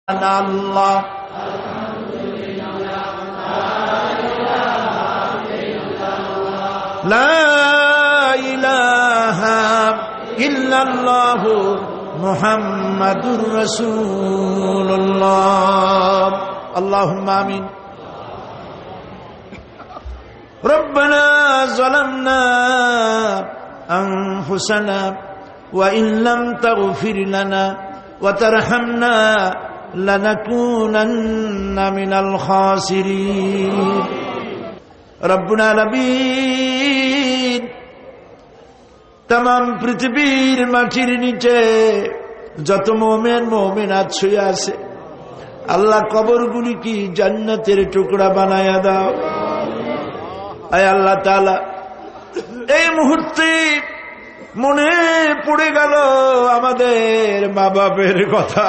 আল্লাহ লা ইলাহা ইল্লাল্লাহু মুহাম্মাদুর রাসূলুল্লাহ। আল্লাহুম্মা আমিন। রব্বানা যালামনা আনফুসানা ওয়া ইন লাম তাগফির লানা ওয়া তারহামনা লানাকুনান্না মিনাল খাসিরিন। রব্বুল আলামিন, तमाम পৃথিবীর মাটির নিচে যত মুমিন মুমিনাত শুয়ে আছে, আল্লাহ কবরগুলি কি জান্নাতের টুকরা বানায়া দাও। আয় আল্লাহ তাআলা, এই মুহূর্তে মনে পড়ে গেল আমাদের মা বাপের কথা।